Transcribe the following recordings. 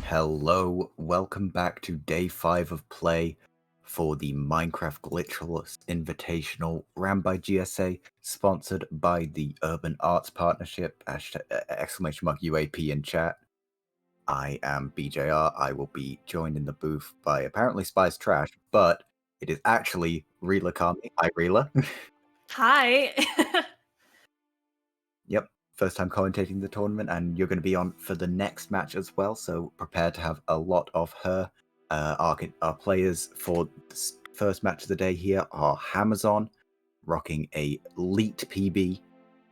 Hello, welcome back to day 5 of play for the Minecraft Glitchless Invitational ran by GSA, sponsored by the Urban Arts Partnership, exclamation mark UAP in chat. I am BJR. I will be joined in the booth by apparently Spice Trash, but it is actually Reela Kami. Hi, Reela. Hi. Yep, first time commentating the tournament, and you're going to be on for the next match as well, so prepare to have a lot of her. Our players for the first match of the day here are Hamazon, rocking a Elite PB,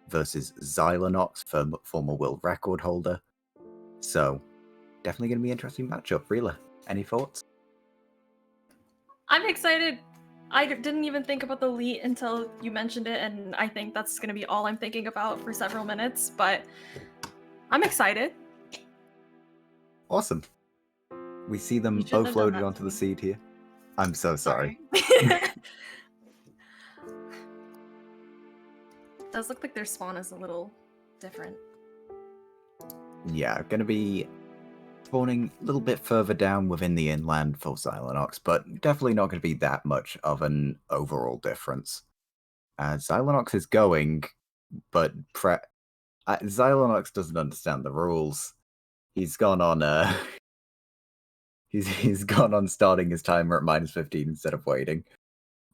versus zylenox, former world record holder. So, definitely going to be an interesting matchup. Reela, any thoughts? I'm excited. I didn't even think about the elite until you mentioned it, and I think that's going to be all I'm thinking about for several minutes, but I'm excited. Awesome. We see them both loaded onto the seed here. I'm so sorry. Does look like their spawn is a little different. Yeah, going to be spawning a little bit further down within the inland for zylenox, but definitely not going to be that much of an overall difference. Zylenox is going, but zylenox doesn't understand the rules. He's gone on he's gone on starting his timer at -15 instead of waiting.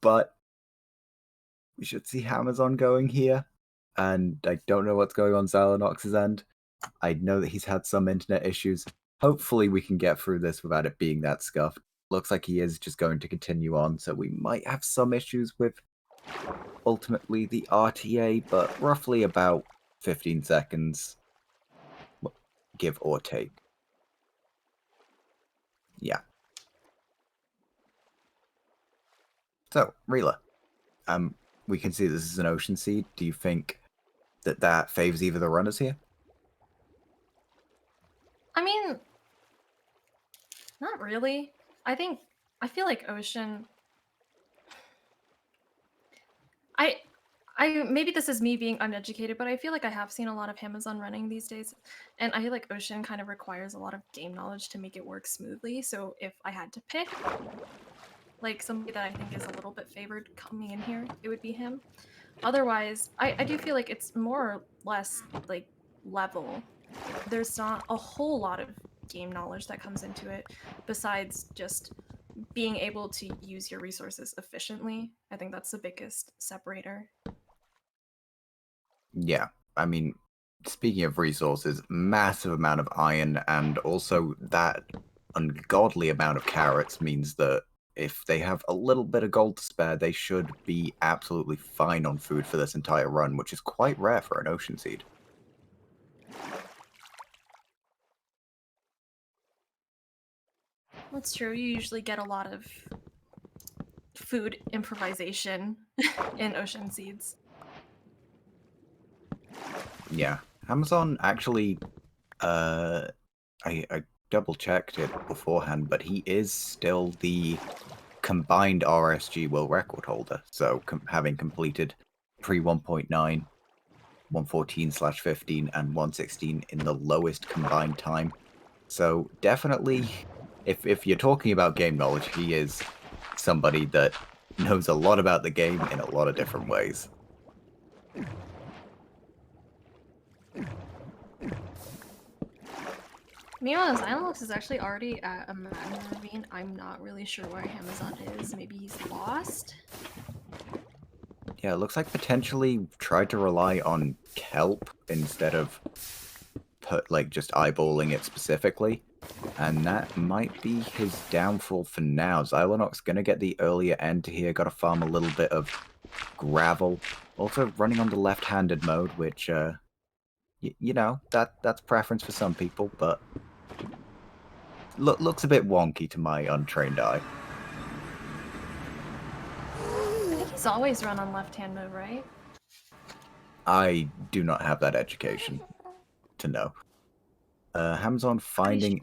But we should see Hamazon going here, and I don't know what's going on Zylenox's end. I know that he's had some internet issues. Hopefully we can get through this without it being that scuffed. Looks like he is just going to continue on, so we might have some issues with ultimately the RTA, but roughly about 15 seconds, give or take. Yeah. So, Reela, we can see this is an ocean seed. Do you think that favors either the runners here? I mean, not really. I feel like ocean. I maybe this is me being uneducated, but I feel like I have seen a lot of Amazon running these days, and I feel like ocean kind of requires a lot of game knowledge to make it work smoothly. So if I had to pick, like somebody that I think is a little bit favored coming in here, it would be him. Otherwise, I do feel like it's more or less like level. There's not a whole lot of game knowledge that comes into it besides just being able to use your resources efficiently. I think that's the biggest separator. Yeah, I mean, speaking of resources, massive amount of iron and also that ungodly amount of carrots means that if they have a little bit of gold to spare, they should be absolutely fine on food for this entire run, which is quite rare for an ocean seed. That's true. You usually get a lot of food improvisation in ocean seeds. Yeah, Amazon actually, I double checked it beforehand, but he is still the combined RSG world record holder. So having completed pre 1.9, 114/15, and 116 in the lowest combined time. So definitely, if you're talking about game knowledge, he is somebody that knows a lot about the game in a lot of different ways. Meanwhile, zylenox is actually already at a magma ravine. I'm not really sure where Amazon is. Maybe he's lost? Yeah, it looks like potentially tried to rely on kelp instead of just eyeballing it specifically. And that might be his downfall for now. Zylenox gonna get the earlier end here, gotta farm a little bit of gravel. Also running on the left-handed mode, which you know, that's preference for some people, but looks a bit wonky to my untrained eye. I think he's always run on left-hand mode, right? I do not have that education to know. Hamzon finding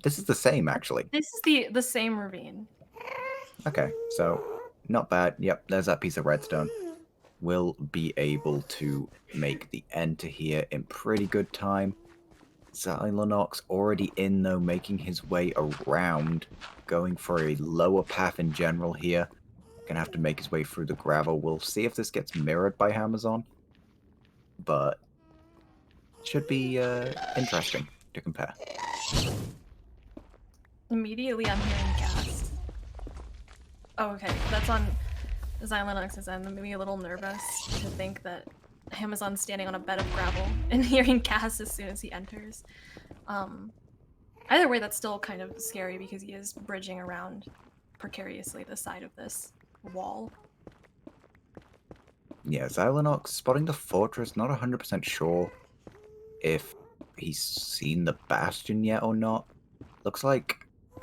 this is the same, actually. This is the same ravine. Okay, so not bad. Yep, there's that piece of redstone. We'll be able to make the enter here in pretty good time. Zylenox already in though, making his way around, going for a lower path in general here. Gonna have to make his way through the gravel. We'll see if this gets mirrored by Amazon, but should be interesting to compare. Immediately I'm hearing gas. Oh, okay. That's on Zylenox's end. That made me a little nervous to think that Amazon's standing on a bed of gravel and hearing gas as soon as he enters. Either way, that's still kind of scary because he is bridging around precariously the side of this wall. Yeah, Zylenox spotting the fortress, not 100% sure if he's seen the bastion yet or not. Looks like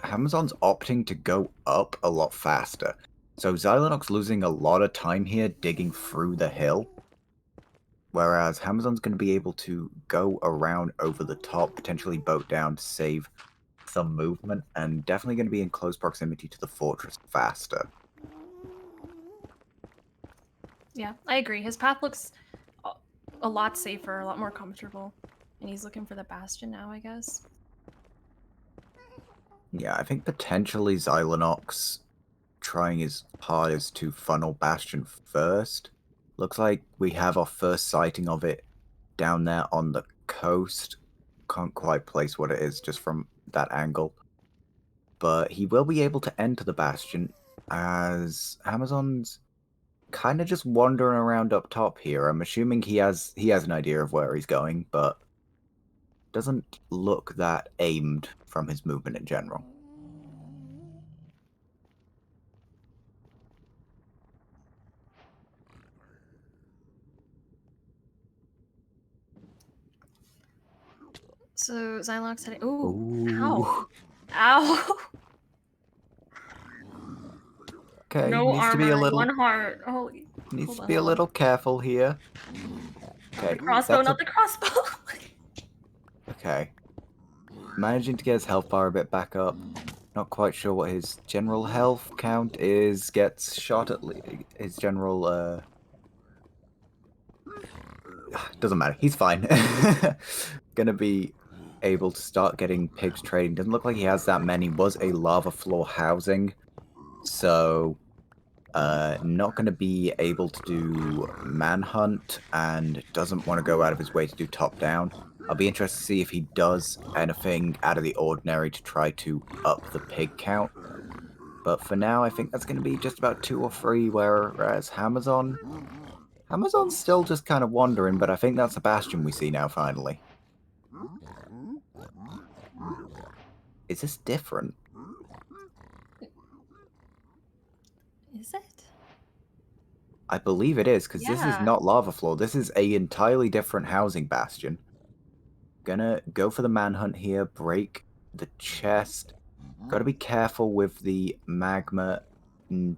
Amazon's opting to go up a lot faster. So Zylenox losing a lot of time here digging through the hill. Whereas Amazon's going to be able to go around over the top, potentially boat down to save some movement, and definitely going to be in close proximity to the fortress faster. Yeah, I agree. His path looks a lot safer, a lot more comfortable. And he's looking for the bastion now, I guess. Yeah, I think potentially Zylenox trying his hardest to funnel Bastion first. Looks like we have our first sighting of it down there on the coast. Can't quite place what it is just from that angle. But he will be able to enter the Bastion as Amazon's kind of just wandering around up top here. I'm assuming he has an idea of where he's going, but doesn't look that aimed from his movement in general. So Zylox heading. Ooh, Ooh. ow, ow. Okay, No needs to be a armor, little. one heart. Holy. Needs to be a little careful here. Okay, The crossbow, not the crossbow. Okay. Managing to get his health bar a bit back up. Not quite sure what his general health count is. Gets shot at his general, doesn't matter. He's fine. Gonna be able to start getting pigs trading. Doesn't look like he has that many. Was a lava floor housing. So, not gonna be able to do manhunt and doesn't want to go out of his way to do top down. I'll be interested to see if he does anything out of the ordinary to try to up the pig count. But for now, I think that's going to be just about 2 or 3, whereas Amazon's still just kind of wandering, but I think that's the Bastion we see now, finally. Is this different? Is it? I believe it is, because this is Yeah. not lava floor. This is a entirely different housing bastion. Gonna go for the manhunt here, break the chest. Gotta be careful with the magma.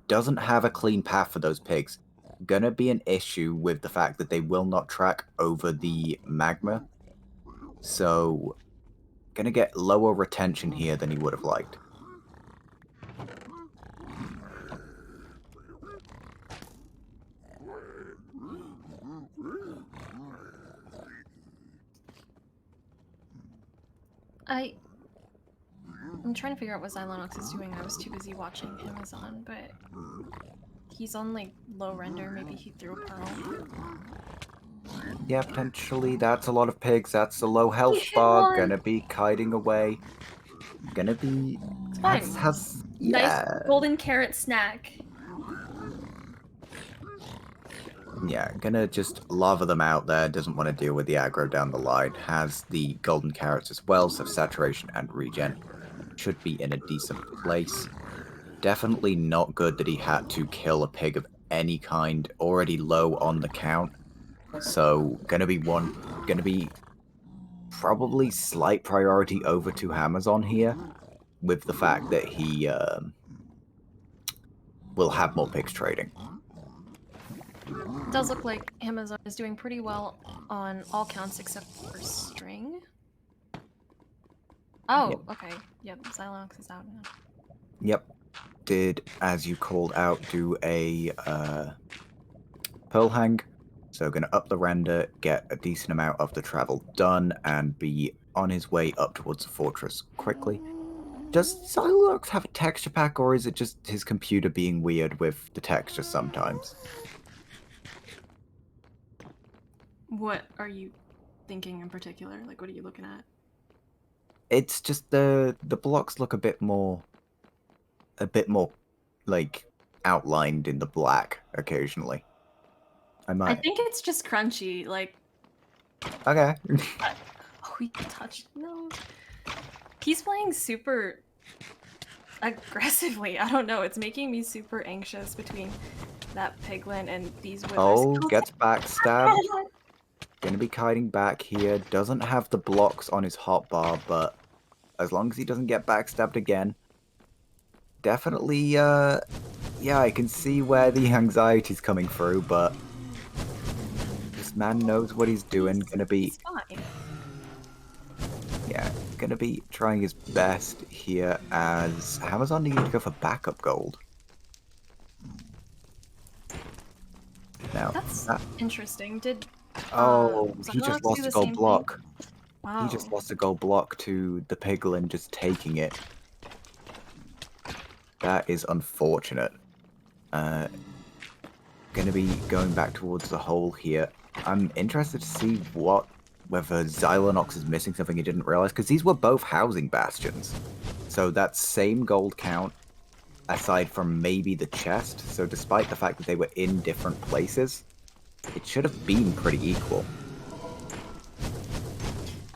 Doesn't have a clean path for those pigs. Gonna be an issue with the fact that they will not track over the magma. So, gonna get lower retention here than he would have liked. I'm trying to figure out what Zylenox is doing. I was too busy watching Amazon, but he's on like low render. Maybe he threw a pearl. Yeah, potentially. That's a lot of pigs. That's a low health He hit bar. one. Gonna be kiting away. Gonna be. It's fine. Yeah. Nice golden carrot snack. Yeah, gonna just lava them out there. Doesn't want to deal with the aggro down the line. Has the golden carrots as well, so saturation and regen should be in a decent place. Definitely not good that he had to kill a pig of any kind, already low on the count. So gonna be probably slight priority over to Amazon here, with the fact that he will have more pigs trading. It does look like Amazon is doing pretty well on all counts except for string. Oh, Yep. okay. Yep, Zylenox is out now. Yep. Did, as you called out, do a pearl hang. So going to up the render, get a decent amount of the travel done, and be on his way up towards the fortress quickly. Does zylenox have a texture pack, or is it just his computer being weird with the texture sometimes? What are you thinking in particular? Like, what are you looking at? It's just the blocks look a bit more like outlined in the black occasionally. I I might. think it's just crunchy. Like, Okay. oh, he touched. No. He's playing super aggressively. I don't know. It's making me super anxious between that piglin and these withers. Oh, gets backstabbed. Gonna be kiting back here. Doesn't have the blocks on his hotbar, but as long as he doesn't get backstabbed again, definitely, yeah, I can see where the anxiety's coming through, but this man knows what he's doing. He's fine. Yeah, gonna be trying his best here as Amazon need to go for backup gold. Now, That's that, interesting. Did oh, he just zylenox do lost a the gold same thing? block. He just Wow. lost a gold block to the piglin just taking it. That is unfortunate. Gonna be going back towards the hole here. I'm interested to see whether zylenox is missing something he didn't realize, because these were both housing bastions. So that same gold count, aside from maybe the chest, so despite the fact that they were in different places, it should have been pretty equal.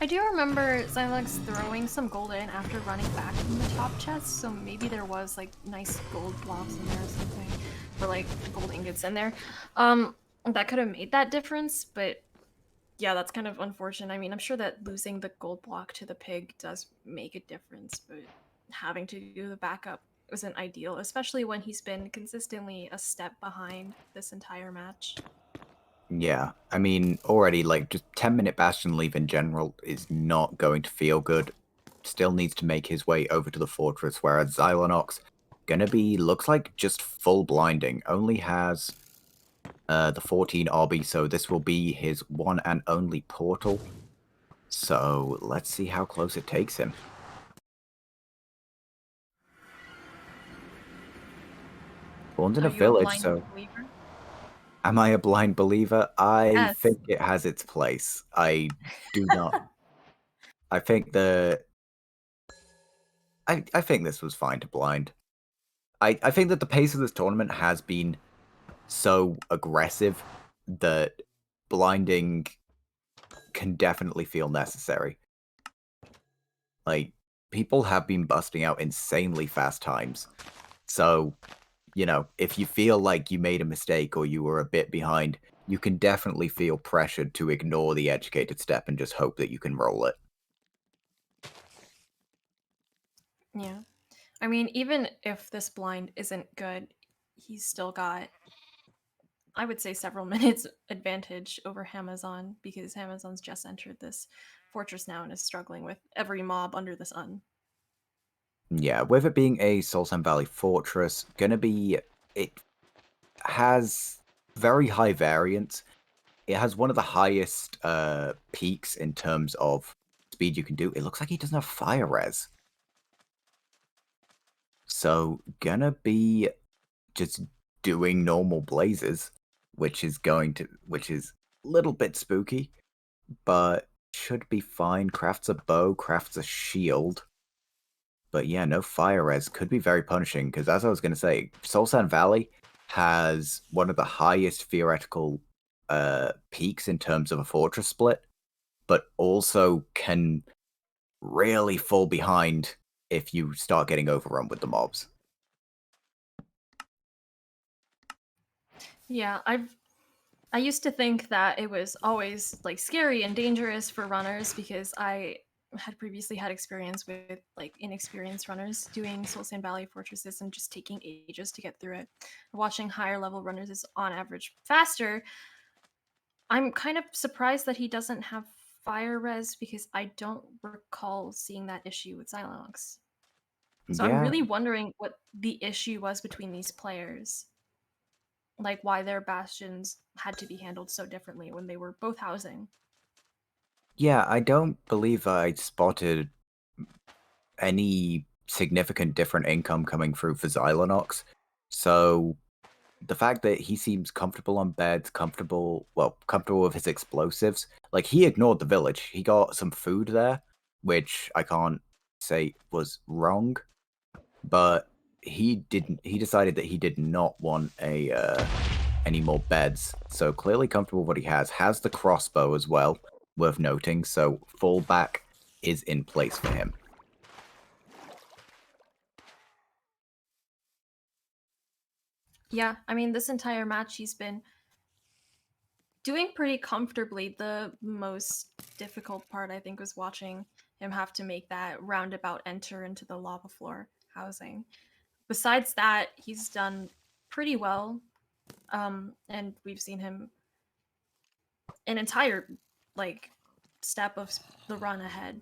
I do remember Zylenox throwing some gold in after running back from the top chest, so maybe there was like nice gold blocks in there or something, or like gold ingots in there. That could have made that difference, but yeah, that's kind of unfortunate. I mean, I'm sure that losing the gold block to the pig does make a difference, but having to do the backup wasn't ideal, especially when he's been consistently a step behind this entire match. Yeah, I mean, already, like, just 10-minute Bastion leave in general is not going to feel good. Still needs to make his way over to the fortress, whereas Zylenox gonna be, looks like just full blinding. Only has the 14 obby, so this will be his one and only portal. So let's see how close it takes him. Born in Are a you a village, blind so believer? am I a blind believer? I Yes. think it has its place. I do not. I think I think this was fine to blind. I think that the pace of this tournament has been so aggressive that blinding can definitely feel necessary. Like, people have been busting out insanely fast times. So, if you feel like you made a mistake or you were a bit behind, you can definitely feel pressured to ignore the educated step and just hope that you can roll it. Yeah. I mean, even if this blind isn't good, he's still got, I would say, several minutes advantage over Hamazon because Hamazon's just entered this fortress now and is struggling with every mob under the sun. Yeah, with it being a Sultan Valley fortress, it has very high variance. It has one of the highest peaks in terms of speed you can do. It looks like he doesn't have fire res. So gonna be just doing normal blazes, which is a little bit spooky, but should be fine. Crafts a bow, crafts a shield. But yeah, no fire res could be very punishing, because as I was gonna say, Solsan Valley has one of the highest theoretical peaks in terms of a fortress split, but also can really fall behind if you start getting overrun with the mobs. Yeah, I used to think that it was always like scary and dangerous for runners because I had previously had experience with like inexperienced runners doing Soul Sand Valley fortresses and just taking ages to get through it. Watching higher level runners is on average faster. I'm kind of surprised that he doesn't have fire res because I don't recall seeing that issue with Zylenox. So I'm Yeah, really wondering what the issue was between these players, like why their bastions had to be handled so differently when they were both housing. Yeah, I don't believe I spotted any significant different income coming through for zylenox. So the fact that he seems comfortable on beds, comfortable with his explosives. Like, he ignored the village. He got some food there, which I can't say was wrong, but he decided that he did not want any more beds. So clearly comfortable with what he has the crossbow as well, worth noting. So fallback is in place for him. Yeah, I mean, this entire match he's been doing pretty comfortably. The most difficult part, I think, was watching him have to make that roundabout enter into the lava floor housing. Besides that, he's done pretty well. And we've seen him an entire like step of the run ahead.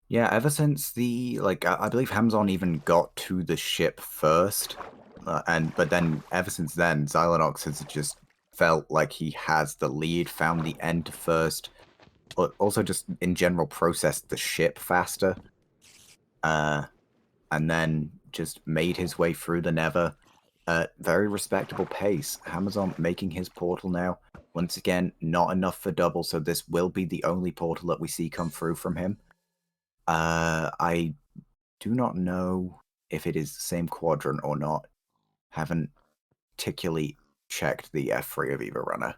Yeah, ever since I believe Hamzon even got to the ship first, but then ever since then, Zylenox has just felt like he has the lead, found the end first, but also just in general processed the ship faster, and then just made his way through the Nether at very respectable pace. Hamazon making his portal now. Once again, not enough for double, so this will be the only portal that we see come through from him. I do not know if it is the same quadrant or not. Haven't particularly checked the F3 of either runner.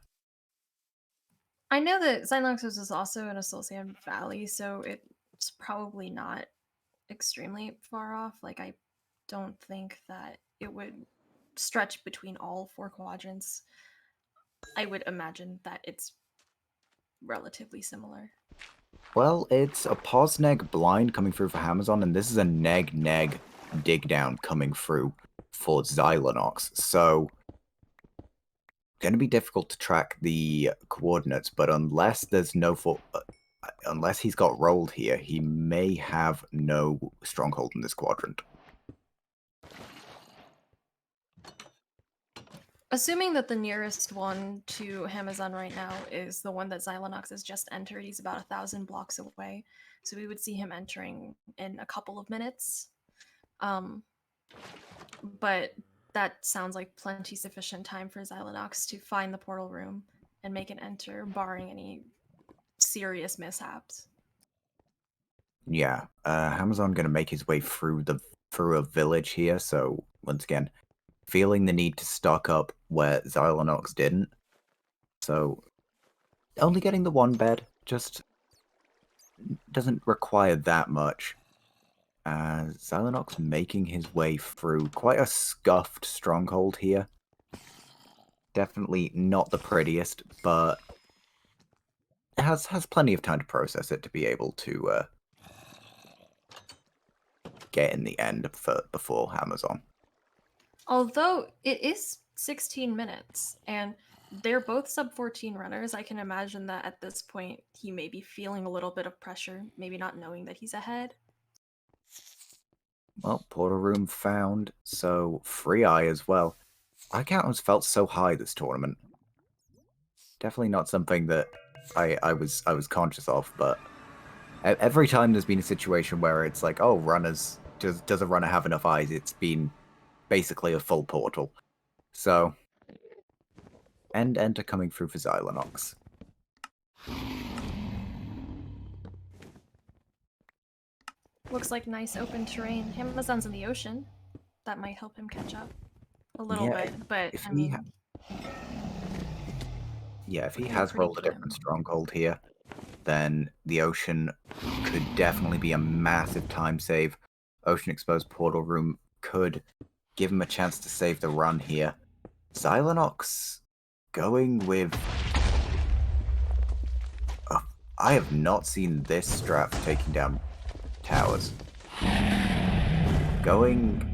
I know that Zylenox is also in Associated Valley, so it's probably not extremely far off. Like, I don't think that it would stretch between all four quadrants. I would imagine that it's relatively similar. Well, it's a Posneg blind coming through for Hamazon, and this is a neg dig down coming through for Zylenox. So, going to be difficult to track the coordinates, but unless he's got rolled here, he may have no stronghold in this quadrant. Assuming that the nearest one to Hamazon right now is the one that Zylenox has just entered, he's about 1,000 blocks away. So we would see him entering in a couple of minutes. But that sounds like plenty sufficient time for Zylenox to find the portal room and make an enter, barring any serious mishaps. Yeah, Hamazon going to make his way through a village here. So once again, feeling the need to stock up where Zylenox didn't. So only getting the one bed just doesn't require that much. Zylenox making his way through quite a scuffed stronghold here. Definitely not the prettiest, but it has plenty of time to process it to be able to get in the end before Hamazon. Although it is 16 minutes, and they're both sub 14 runners, I can imagine that at this point he may be feeling a little bit of pressure, maybe not knowing that he's ahead. Well, portal room found, so free eye as well. Eye count has felt so high this tournament. Definitely not something that I was conscious of, but every time there's been a situation where it's like, oh, runners, does a runner have enough eyes? It's been basically a full portal. So, enter coming through for Zylenox. Looks like nice open terrain. Amazon's in the ocean. That might help him catch up a little Yeah, bit, but if I he mean, if he would be has pretty rolled a grim. different stronghold here, then the ocean could definitely be a massive time save. Ocean exposed portal room could give him a chance to save the run here. Zylenox going with... I have not seen this strat for taking down towers. Going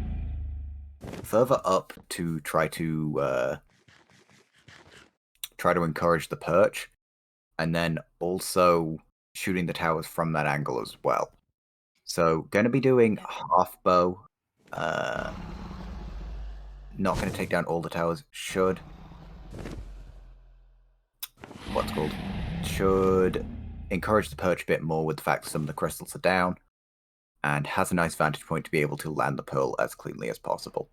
further up to try to encourage the perch, and then also shooting the towers from that angle as well. So going to be doing half bow. Not going to take down all the towers. Should encourage the perch a bit more with the fact that some of the crystals are down, and has a nice vantage point to be able to land the pearl as cleanly as possible.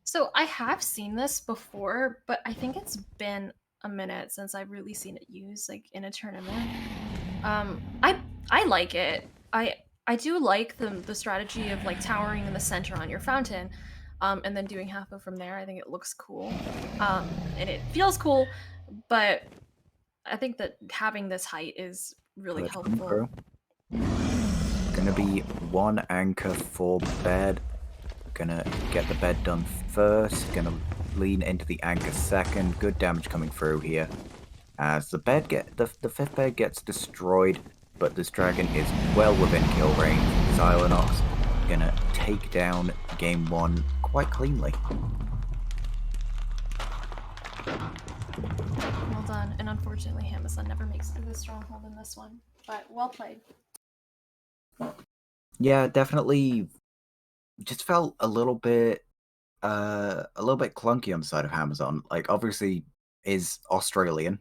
So I have seen this before, but I think it's been a minute since I've really seen it used like in a tournament. I like it. I do like the strategy of like towering in the center on your fountain, and then doing half of from there. I think it looks cool, and it feels cool. But I think that having this height is really Perch coming helpful. through. Gonna be one anchor for bed. Gonna get the bed done first. Gonna lean into the anchor second. Good damage coming through here. As the fifth bed gets destroyed, but this dragon is well within kill range. zylenox gonna take down game one quite cleanly. Well done. And unfortunately, Hamazon never makes it to the stronghold in this one. But well played. Yeah, definitely just felt a little bit clunky on the side of Amazon. Like, obviously is Australian,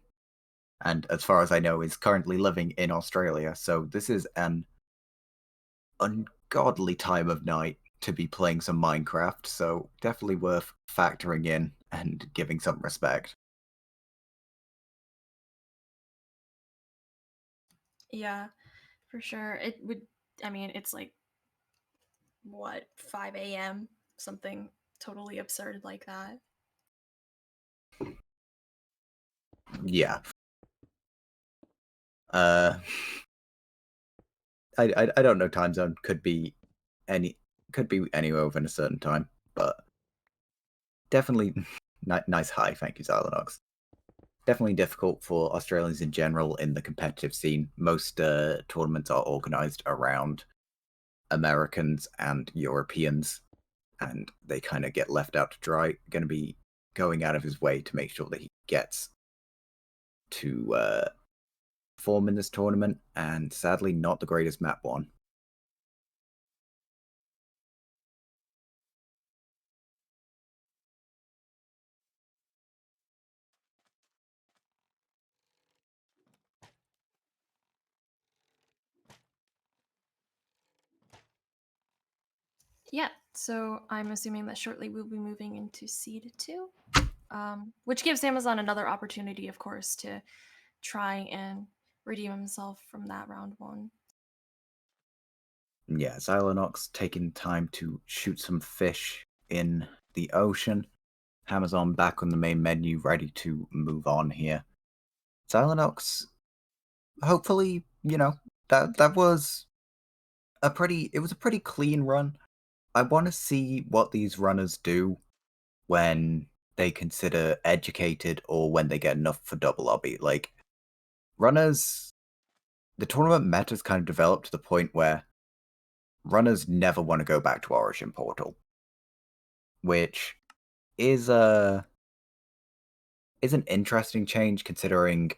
and as far as I know is currently living in Australia, so this is an ungodly time of night to be playing some Minecraft, so definitely worth factoring in and giving some respect. Yeah, for sure. It would. I mean, it's like what 5 a.m. something totally absurd like that. Yeah. Uh I don't know, time zone any could be anywhere within a certain time, but definitely nice high, thank you, zylenox. Definitely difficult for Australians in general in the competitive scene. Most tournaments are organized around Americans and Europeans, and they kind of get left out to dry. Going to be going out of his way to make sure that he gets to form in this tournament, and sadly, not the greatest map one. Yeah, so I'm assuming that shortly we'll be moving into Seed 2, which gives Amazon another opportunity, of course, to try and redeem himself from that round one. Yeah, zylenox taking time to shoot some fish in the ocean. Amazon back on the main menu, ready to move on here. zylenox, hopefully, that was a pretty clean run. I want to see what these runners do when they consider educated or when they get enough for double lobby. Like, runners, the tournament meta's kind of developed to the point where runners never want to go back to Origin Portal, which is an interesting change considering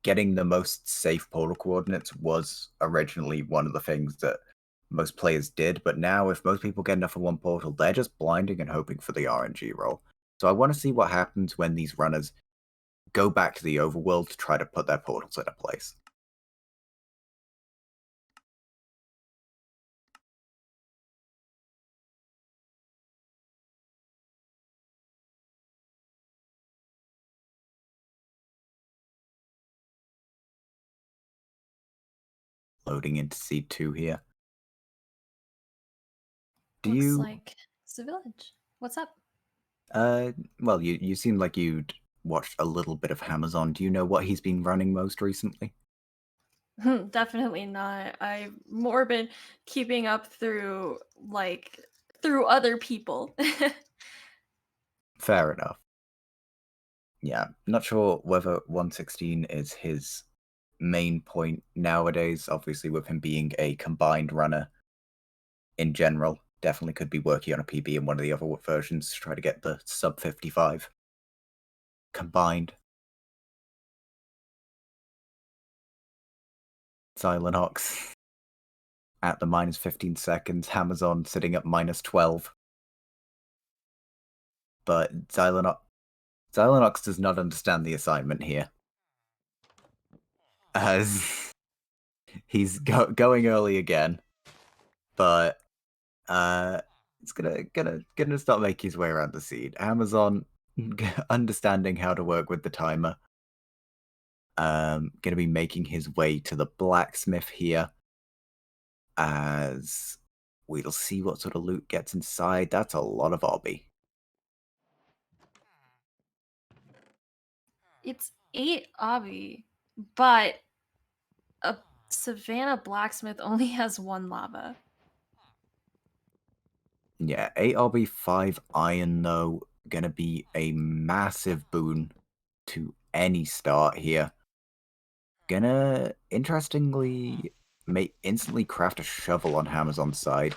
getting the most safe portal coordinates was originally one of the things that most players did, but now if most people get enough of one portal, they're just blinding and hoping for the RNG roll. So I want to see what happens when these runners go back to the overworld to try to put their portals into place. Loading into Seed 2 here. Do Looks you like it's the village. What's up? well, you seem like you'd watched a little bit of Amazon. Do you know what he's been running most recently? Definitely not. I've more been keeping up through other people. Fair enough. Yeah, not sure whether 116 is his main point nowadays. Obviously, with him being a combined runner in general, definitely could be working on a PB in one of the other versions to try to get the sub 55 combined. zylenox at the minus 15 seconds, Amazon sitting at minus 12. But zylenox does not understand the assignment here. as he's going early again, but it's gonna start making his way around the seed. Amazon understanding how to work with the timer. Gonna be making his way to the blacksmith here, as we'll see what sort of loot gets inside. That's a lot of obby. It's 8 obby, but a Savannah blacksmith only has 1 lava. Yeah, 8 obby, 5 iron though, gonna be a massive boon to any start here. Gonna interestingly instantly craft a shovel on Amazon's side,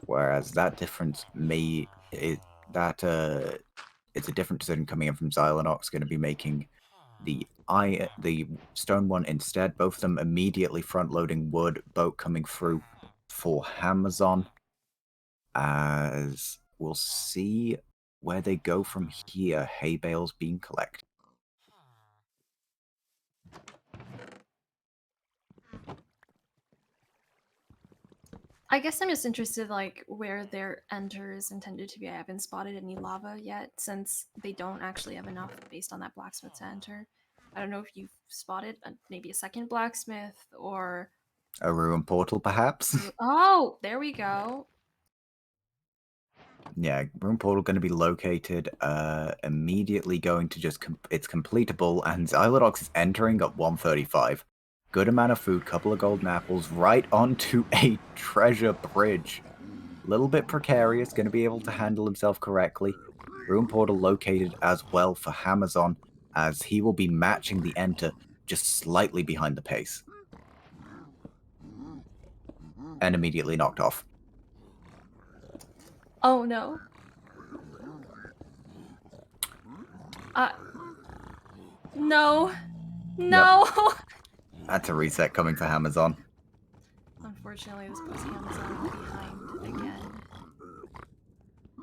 whereas that difference it's a different decision coming in from Zylenox. Going to be making the stone one instead. Both of them immediately front loading wood. Boat coming through for Amazon, as we'll see where they go from here. Hay bales being collected. I guess I'm just interested, like, where their enter is intended to be. I haven't spotted any lava yet, since they don't actually have enough based on that blacksmith to enter. I don't know if you've spotted maybe a second blacksmith or A ruin portal, perhaps. Oh, there we go. Yeah, room portal going to be located immediately going to just it's completable, and Zylenox is entering at 135. Good amount of food, couple of golden apples, right onto a treasure bridge. A little bit precarious, going to be able to handle himself correctly. Room portal located as well for Amazon, as he will be matching the enter just slightly behind the pace. And immediately knocked off. Oh no. No. No. Yep. That's a reset coming for Amazon. Unfortunately, this puts Amazon behind again.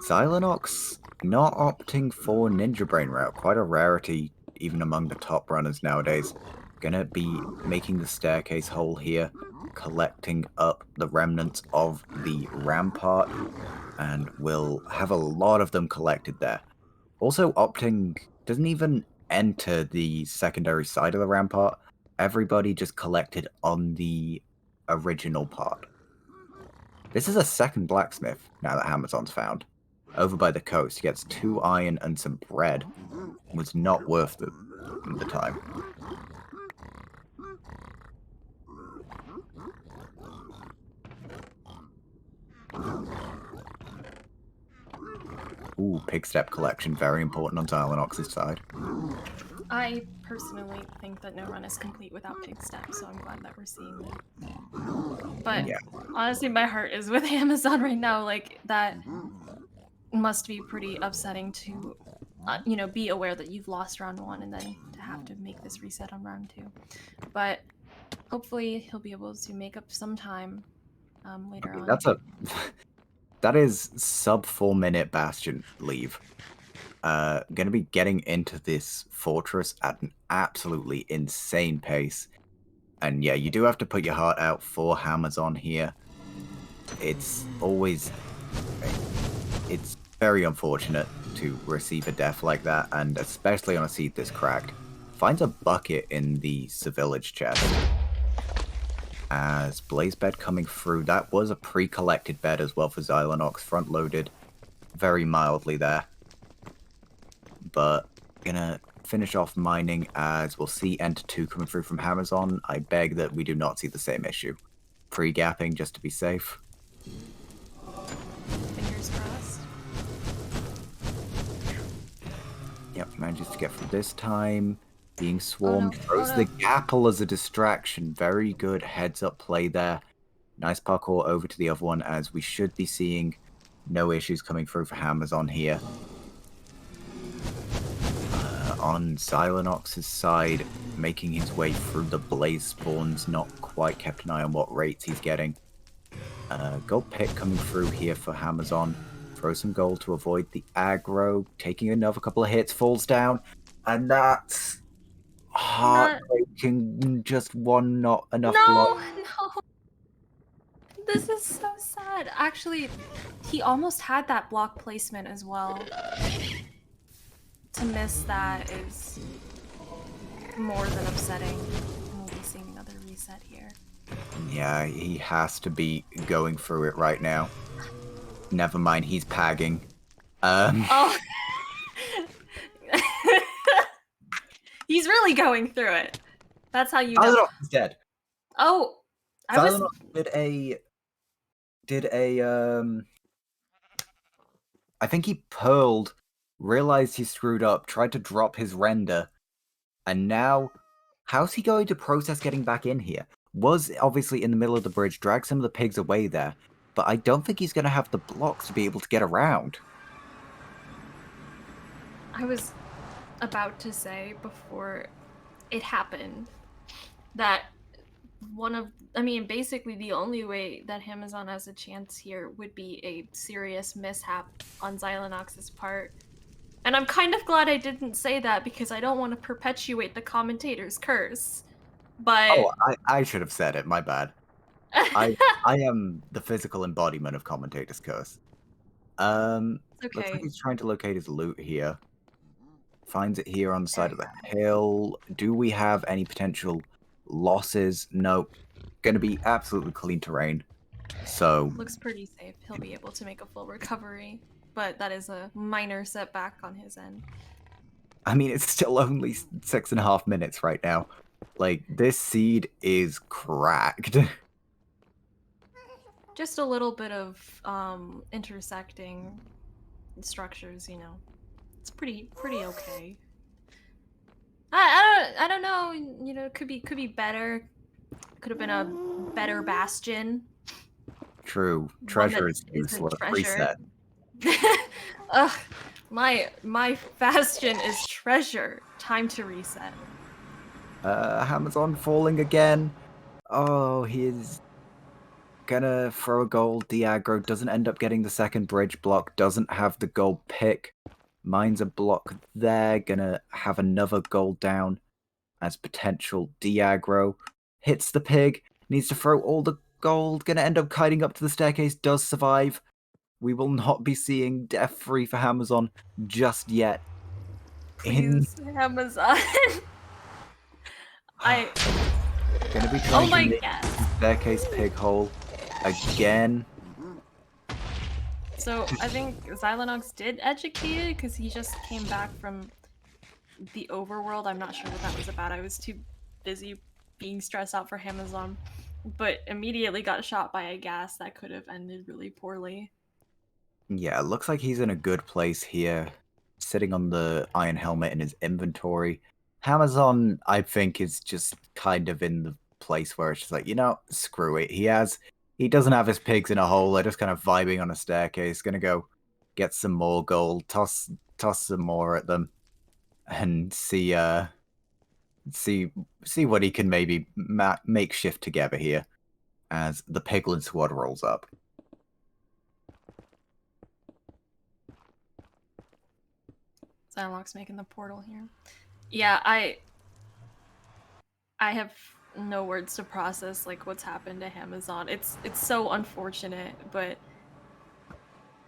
Zylenox not opting for Ninja Brain route, quite a rarity even among the top runners nowadays. Gonna be making the staircase hole here, collecting up the remnants of the rampart, and we'll have a lot of them collected there. Also opting, doesn't even enter the secondary side of the rampart. Everybody just collected on the original part. This is a second blacksmith now that Amazon's found. Over by the coast, he gets 2 iron and some bread. Was not worth the time. Ooh, pig step collection, very important on Zylenox's side. I personally think that no run is complete without pig step, so I'm glad that we're seeing that. But yeah, honestly, my heart is with Amazon right now. Like, that must be pretty upsetting to, be aware that you've lost round 1 and then to have to make this reset on round 2. But hopefully he'll be able to make up some time later on. That is sub 4-minute Bastion leave. Gonna be getting into this fortress at an absolutely insane pace. And yeah, you do have to put your heart out for Amazon here. It's very unfortunate to receive a death like that, and especially on a seed this cracked. Finds a bucket in the village chest. As Blaze Bed coming through, that was a pre-collected bed as well for Zylenox, front-loaded very mildly there. But gonna finish off mining, as we'll see Enter 2 coming through from Amazon. I beg that we do not see the same issue. Pre-gapping just to be safe. Fingers crossed. Yep, manages to get through this time. Being swarmed, throws the gapple as a distraction. Very good heads-up play there. Nice parkour over to the other one, as we should be seeing no issues coming through for Amazon here. On Zylenox's side, making his way through the blaze spawns, not quite kept an eye on what rates he's getting. Gold pick coming through here for Amazon. Throw some gold to avoid the aggro, taking another couple of hits, falls down, and that's heartbreaking Can just one not enough block? No, no. This is so sad. Actually, he almost had that block placement as well. To miss that is more than upsetting. We'll be seeing another reset here. Yeah, he has to be going through it right now. Never mind, he's pagging. Oh. He's really going through it. That's how you know. Zylenox is dead. Oh, I was. Zylenox did a I think he pearled, realized he screwed up, tried to drop his render, and now how's he going to process getting back in here? Was obviously in the middle of the bridge, dragged some of the pigs away there, but I don't think he's going to have the blocks to be able to get around. I was about to say before it happened that basically the only way that Amazon has a chance here would be a serious mishap on Zylenox's part. And I'm kind of glad I didn't say that because I don't want to perpetuate the commentator's curse. But Oh, I should have said it, my bad. I am the physical embodiment of Commentator's Curse. Looks like okay. he's trying to locate his loot here. Finds it here on the There side we of the go. hill. Do we have any potential losses? Nope. Gonna be absolutely clean terrain. So, Looks pretty safe. He'll be able to make a full recovery, but that is a minor setback on his end. I mean, it's still only 6.5 minutes right now. Like, this seed is cracked. Just a little bit of intersecting structures, you know. It's pretty okay. I don't know. You know, could be better. Could have been a better bastion. True. One that Treasure is isn't useless. treasure. Reset. Ugh, my bastion is treasure. Time to reset. Amazon falling again. Oh, he is gonna throw a gold. Diagro doesn't end up getting the second bridge block. Doesn't have the gold pick. Mines a block there. Gonna have another gold down as potential Diagro. Hits the pig. Needs to throw all the gold. Gonna end up kiting up to the staircase. Does survive. We will not be seeing Death Free for Amazon just yet. Please, Amazon. I. Gonna be Oh trying to my make god. the staircase pig hole again. So I think Zylenox did educate it because he just came back from the overworld. I'm not sure what that was about. I was too busy being stressed out for Amazon, but immediately got shot by a gas that could have ended really poorly. Yeah, looks like he's in a good place here, sitting on the iron helmet in his inventory. Amazon, I think, is just kind of in the place where it's just like, screw it. He doesn't have his pigs in a hole. They're just kind of vibing on a staircase. Gonna go get some more gold, toss some more at them, and see what he can maybe make shift together here as the piglin squad rolls up. Zylenox making the portal here. Yeah, I have no words to process like what's happened to Amazon. It's so unfortunate, but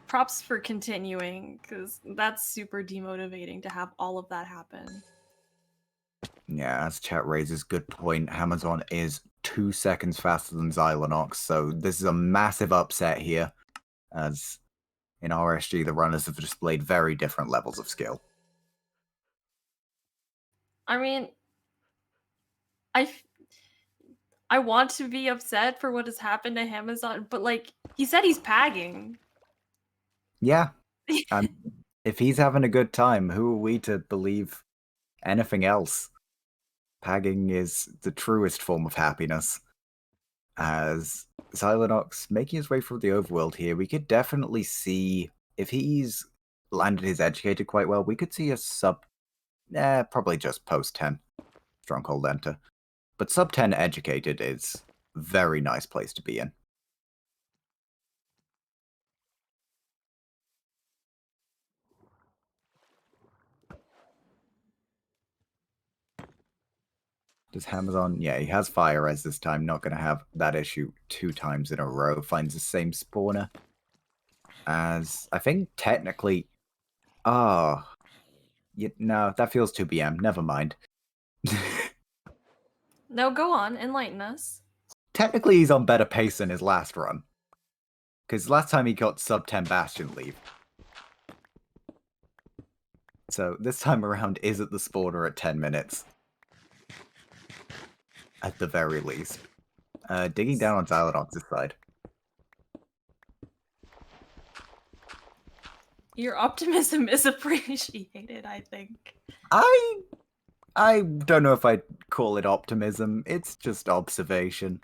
props for continuing because that's super demotivating to have all of that happen. Yeah, as chat raises good point, Amazon is 2 seconds faster than Zylenox, so this is a massive upset here, as in RSG the runners have displayed very different levels of skill. I mean, I f- I want to be upset for what has happened to Amazon, but like he said he's pagging. Yeah, if he's having a good time, who are we to believe anything else? Pagging is the truest form of happiness. As Zylenox making his way through the overworld here, we could definitely see, if he's landed his educated quite well, we could see a probably just post 10 Stronghold enter. But sub 10 educated is a very nice place to be in. Does Hamazon? Yeah, he has Fire Res this time. Not going to have that issue 2 times in a row. Finds the same spawner. As I think technically... Oh. No, that feels 2 BM. Never mind. No, go on, enlighten us. Technically, he's on better pace than his last run. Because last time he got sub 10 Bastion leave. So this time around is at the spawner at 10 minutes. At the very least. Digging down on Zylenox's side. Your optimism is appreciated, I think. I don't know if I'd call it optimism. It's just observation.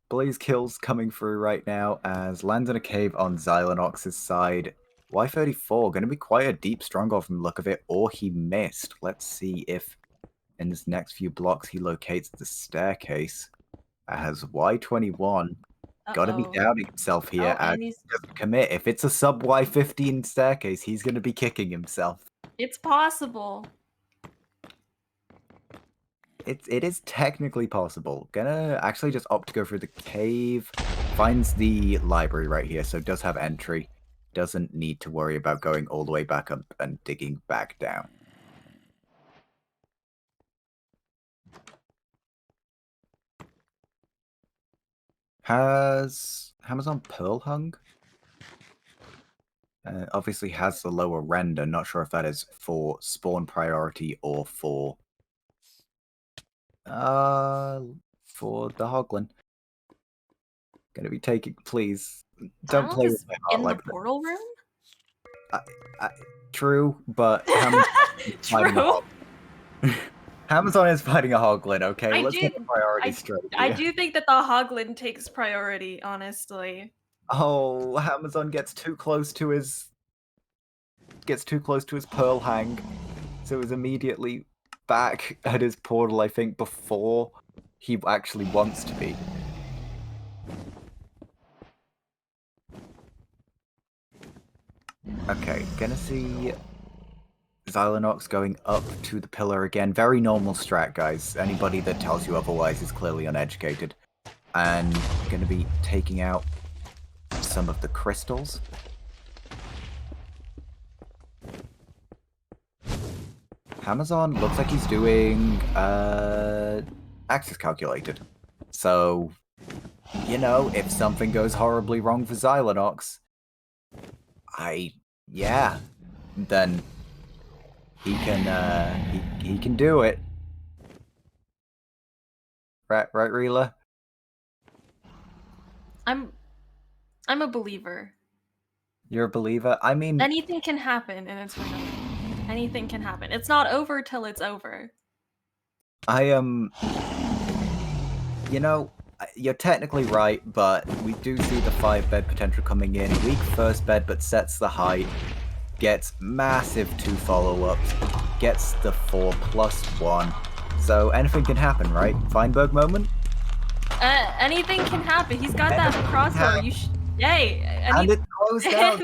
Blaze kills coming through right now as lands in a cave on Zylenox's side. Y34 going to be quite a deep stronghold from the look of it, or he missed. Let's see if in this next few blocks he locates the staircase. As Y21 got to be doubting himself here and he's... just commit. If it's a sub Y15 staircase, he's going to be kicking himself. It's possible. It is technically possible. Gonna actually just opt to go through the cave. Finds the library right here, so does have entry. Doesn't need to worry about going all the way back up and digging back down. Has Amazon Pearl hung? Obviously has the lower render. Not sure if that is for spawn priority or for the Hoglin. Gonna be taking, please don't play with my heart in like the portal room. True, but Amazon is fighting a Hoglin. Okay, let's get the priority straight. I do think that the Hoglin takes priority, honestly. Oh, Amazon gets too close to his Pearl hang, so is immediately back at his portal. I think before he actually wants to be. Okay, gonna see Zylenox going up to the pillar again. Very normal strat, guys. Anybody that tells you otherwise is clearly uneducated. And gonna be taking out some of the crystals. Amazon looks like he's doing access calculated. So, you know, if something goes horribly wrong for Zylenox, then he can do it. Right, Reela? I'm a believer. You're a believer? I mean, anything can happen in its tournament. Anything can happen. It's not over till it's over. You know, you're technically right, but we do see the 5-bed potential coming in. Weak first bed, but sets the height. Gets massive 2 follow-ups. Gets the 4+1. So anything can happen, right? Feinberg moment? Anything can happen. He's got that crossbow. Yay! And it closed out.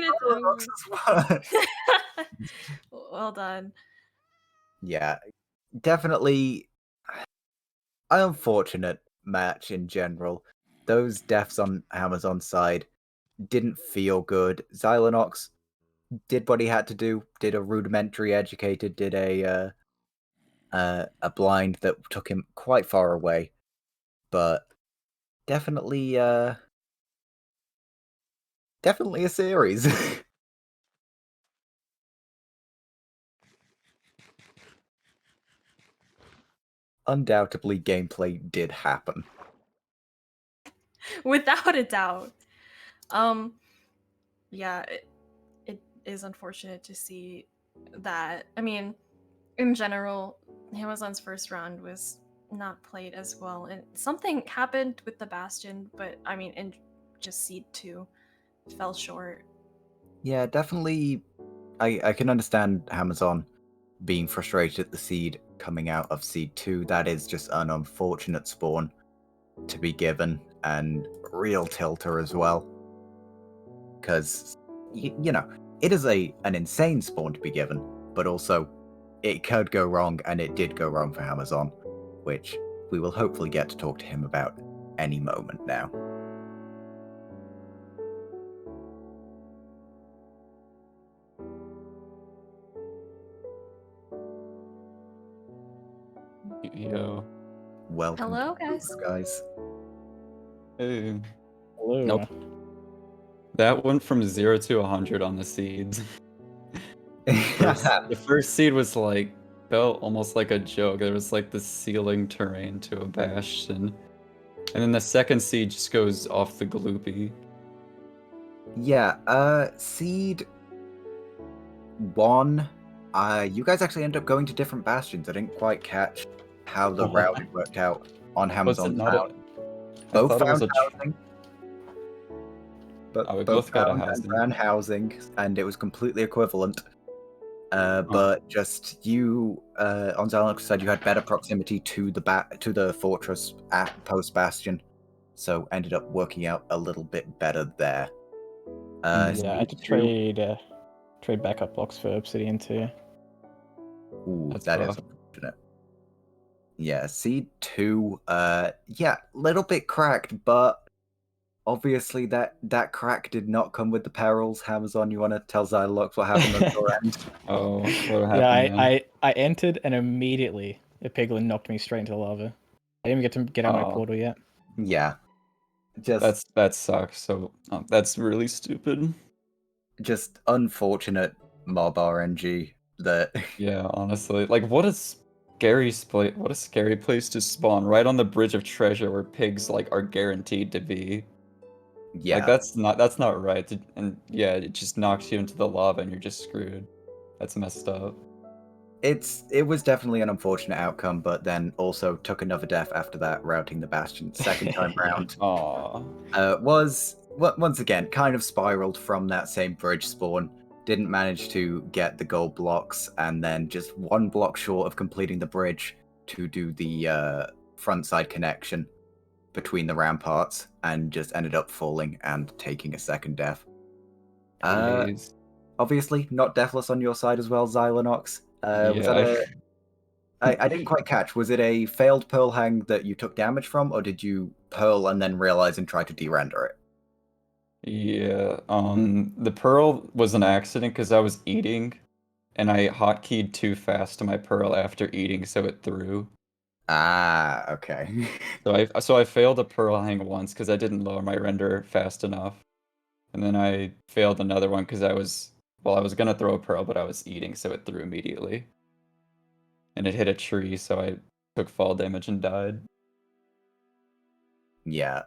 Well done. Yeah, definitely an unfortunate match in general. Those deaths on Amazon's side didn't feel good. Zylenox did what he had to do, did a rudimentary educated, did a blind that took him quite far away. But definitely a series. Undoubtedly, gameplay did happen. Without a doubt. Yeah, it is unfortunate to see that. I mean, in general, Amazon's first round was not played as well, and something happened with the Bastion, but I mean, in just Seed 2 fell short. Yeah, definitely. I can understand Amazon being frustrated at the Seed coming out of Seed 2. That is just an unfortunate spawn to be given, and real tilter as well. Because, you know, it is an insane spawn to be given, but also it could go wrong, and it did go wrong for Amazon. which we will hopefully get to talk to him about any moment now. Yo. Welcome Hello, to guys. guys. Hey. Hello. Nope. That went from 0 to 100 on the seeds. The first seed was like, felt almost like a joke. There was like the ceiling terrain to a bastion. And then the second seed just goes off the gloopy. Yeah, seed 1. You guys actually end up going to different bastions. I didn't quite catch how the routing worked out on Amazon. Both found housing. But we both both got a found and housing. ran housing, and it was completely equivalent. But just you on Zylenox said you had better proximity to the fortress at post bastion, so ended up working out a little bit better there. Yeah, I had to trade backup blocks for obsidian too. Ooh, That's that is rough. unfortunate. Yeah, seed 2, yeah, little bit cracked, but obviously that crack did not come with the perils. Amazon, you want to tell Zylenox what happened on your end? Oh, what happened? Yeah, I entered and immediately a piglin knocked me straight into the lava. I didn't even get to get out my portal yet. Yeah, just that sucks. So that's really stupid. Just unfortunate mob RNG that. Yeah, honestly, like what a scary place to spawn right on the bridge of treasure where pigs like are guaranteed to be. Yeah, like that's not right. And yeah, it just knocks you into the lava and you're just screwed. That's messed up. it was definitely an unfortunate outcome, but then also took another death after that, routing the bastion second time round. Was once again kind of spiraled from that same bridge spawn. Didn't manage to get the gold blocks, and then just one block short of completing the bridge to do the front side connection between the ramparts, and just ended up falling and taking a second death. Obviously, not deathless on your side as well, Zylenox. Was that I didn't quite catch. Was it a failed pearl hang that you took damage from, or did you pearl and then realize and try to de-render it? Yeah, the pearl was an accident because I was eating, and I hotkeyed too fast to my pearl after eating, so it threw. Ah, okay. So I failed a pearl hang once because I didn't lower my render fast enough, and then I failed another one because I was gonna throw a pearl, but I was eating, so it threw immediately, and it hit a tree, so I took fall damage and died. Yeah.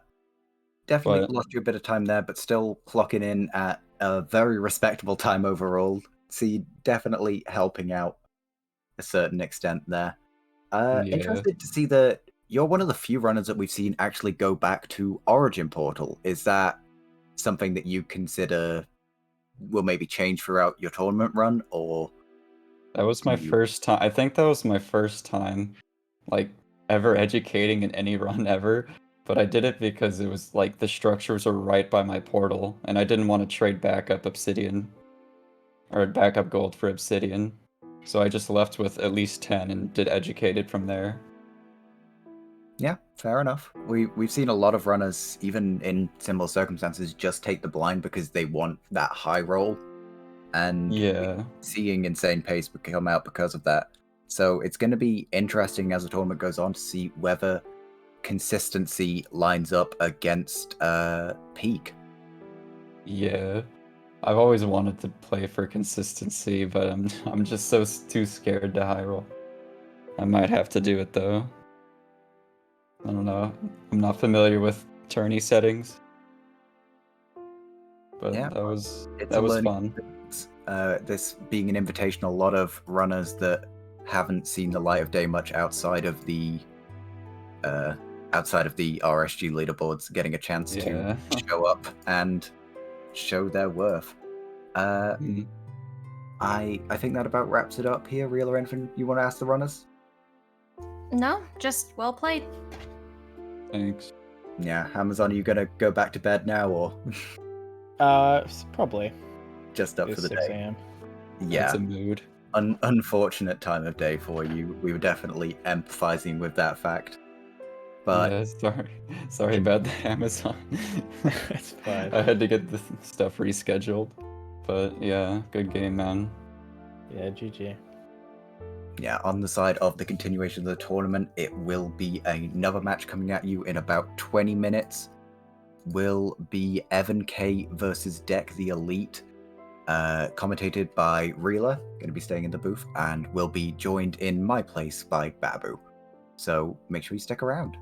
Definitely lost you a bit of time there, but still clocking in at a very respectable time overall. See, definitely helping out a certain extent there. Interested to see that you're one of the few runners that we've seen actually go back to Origin Portal. Is that something that you consider will maybe change throughout your tournament run, or? That was my first time. I think that was my first time, like, ever educating in any run ever. But I did it because it was like the structures are right by my portal, and I didn't want to trade backup obsidian or backup gold for obsidian. So I just left with at least 10 and did educated from there. Yeah, fair enough. We've seen a lot of runners, even in similar circumstances, just take the blind because they want that high roll, and seeing insane pace come out because of that. So it's going to be interesting as the tournament goes on to see whether consistency lines up against peak. Yeah, I've always wanted to play for consistency, but I'm just too scared to high roll. I might have to do it though. I don't know. I'm not familiar with tourney settings, but yeah, that was fun. Things. This being an invitational, a lot of runners that haven't seen the light of day much outside of the RSG leaderboards getting a chance to show up and show their worth. I think that about wraps it up here. Real or anything you want to ask the runners? No, just well played. Thanks. Yeah, Amazon, are you gonna go back to bed now, or? Probably. Just up for the 6 day. a.m. Yeah. It's a mood. unfortunate time of day for you. We were definitely empathizing with that fact. But yeah, sorry about the Amazon. It's fine. I had to get the stuff rescheduled, but yeah, good game, man. Yeah, GG. yeah, on the side of the continuation of the tournament, it will be another match coming at you in about 20 minutes. Will be Evan K versus Deck the Elite, commentated by Reela, going to be staying in the booth, and will be joined in my place by Babu. So make sure you stick around.